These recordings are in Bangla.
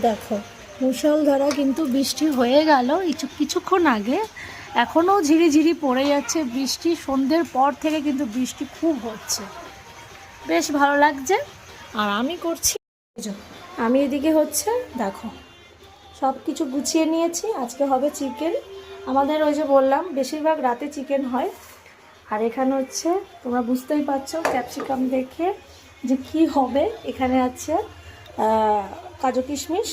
দেখো মুষলধারা কিন্তু বৃষ্টি হয়ে গেল কিছুক্ষণ আগে, এখনও ঝিরিঝিরি পড়ে যাচ্ছে বৃষ্টি। সন্ধ্যের পর থেকে কিন্তু বৃষ্টি খুব হচ্ছে, বেশ ভালো লাগছে। আর আমি করছি, আমি এদিকে হচ্ছে দেখো সব কিছু গুছিয়ে নিয়েছি। আজকে হবে চিকেন, আমাদের ওই যে বললাম বেশিরভাগ রাতে চিকেন হয়। আর এখানে হচ্ছে তোমরা বুঝতেই পারছো ক্যাপসিকাম দেখে যে কি হবে। এখানে আছে কাজু কিশমিশ।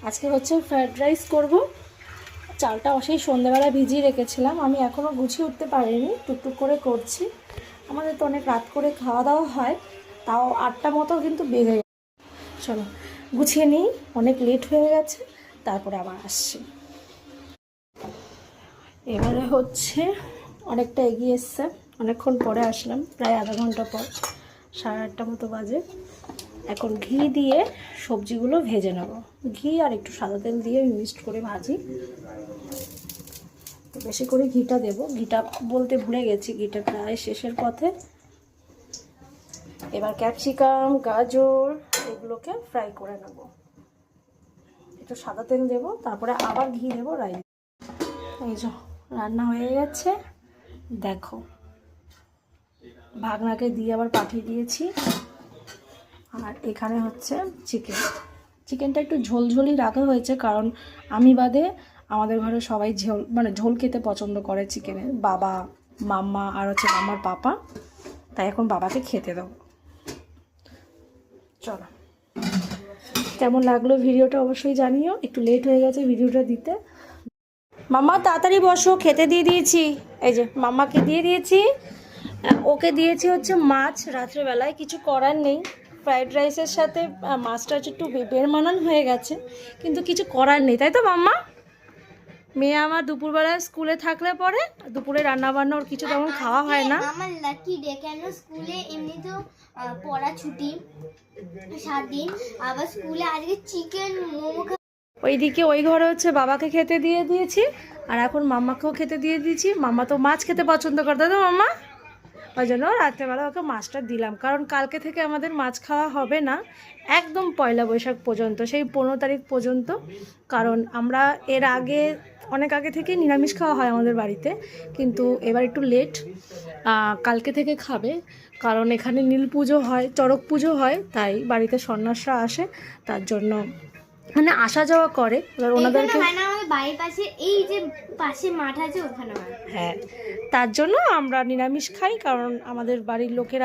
আজকে হচ্ছে ফ্রায়েড রাইস করব। চালটা সেই সন্ধ্যেবেলা ভিজিয়ে রেখেছিলাম, আমি এখনও গুছিয়ে উঠতে পারিনি, টুকটুক করে করছি। আমাদের তো অনেক রাত করে খাওয়া দাওয়া হয়, তাও 8টা মতো কিন্তু বেজে যায়। চলো গুছিয়ে নিই, অনেক লেট হয়ে গেছে, তারপরে আবার আসছি। এবারে হচ্ছে অনেকটা এগিয়ে এসছে, অনেকক্ষণ পরে আসলাম, প্রায় আধা ঘন্টা পর, 8:30 মতো বাজে। এখন ঘি দিয়ে সবজিগুলো ভেজে নেব। ঘি আর একটু সাদা তেল দিয়ে মিক্সড করে ভাজি। তো বেশি করে ঘিটা দেব, ঘিটা বলতে ভুলে গেছি, ঘিটা প্রায় শেষের পথে। এবার ক্যাপসিকাম গাজর এগুলোকে ফ্রাই করে নেব। একটু সাদা তেল দেব, তারপরে আবার ঘি দেবো রাইস। এই যে রান্না হয়ে গেছে, দেখো ভাগনাকে দিয়ে আবার পাঠিয়ে দিয়েছি। আর এখানে হচ্ছে চিকেনটা একটু ঝোলঝোলই রাখা হয়েছে, কারণ আমি বাদে আমাদের ঘরে সবাই ঝোল খেতে পছন্দ করে চিকেনের। বাবা, মাম্মা আর হচ্ছে মাম্মার পাপা, তাই এখন বাবাকে খেতে দেবো। চলো, কেমন লাগলো ভিডিওটা অবশ্যই জানিও। একটু লেট হয়ে গেছে ভিডিওটা দিতে। মাম্মা তাড়াতাড়ি বসো, খেতে দিয়ে দিয়েছি। এই যে মাম্মাকে দিয়ে দিয়েছি, ওকে দিয়েছি হচ্ছে মাছ রাত্রেবেলায়। কিছু করার নেই, ফ্রাইড রাইসের সাথে মাছটা হচ্ছে একটু বেমানান হয়ে গেছে, কিন্তু কিছু করার নেই, তাই তো মাম্মা? মেয়ে আমার দুপুরবেলায় স্কুলে থাকলে পরে দুপুরে রান্নাবান্না ওর কিছু তেমন খাওয়া হয় না। আমার লাকি ডে, কেন স্কুলে এমনি তো পড়া ছুটি 7 দিন, আবার স্কুলে আজকে চিকেন মোমো। ওইদিকে ওই ঘরে হচ্ছে বাবাকে খেতে দিয়ে দিয়েছি, আর এখন মাম্মাকেও খেতে দিয়ে দিয়েছি। মাম্মা তো মাছ খেতে পছন্দ করে, তাই তো মাম্মা? ওই জন্য রাত্রেবেলা ওকে মাছটা দিলাম, কারণ কালকে থেকে আমাদের মাছ খাওয়া হবে না একদম পয়লা বৈশাখ পর্যন্ত, সেই 15 তারিখ পর্যন্ত। কারণ আমরা এর আগে অনেক আগে থেকে নিরামিষ খাওয়া হয় আমাদের বাড়িতে, কিন্তু এবার একটু লেট, কালকে থেকে খাবে। কারণ এখানে নীল পুজো হয়, চড়ক পুজো হয়, তাই বাড়িতে সন্ন্যাসরা আসে, তার জন্য মানে আসা যাওয়া করে। এবার ওনাদেরকে বাড়ির পাশে এই যে পাশে মাঠ আছে ওখানে, হ্যাঁ, তার জন্য আমরা নিরামিষ খাই, কারণ আমাদের বাড়ির লোকেরা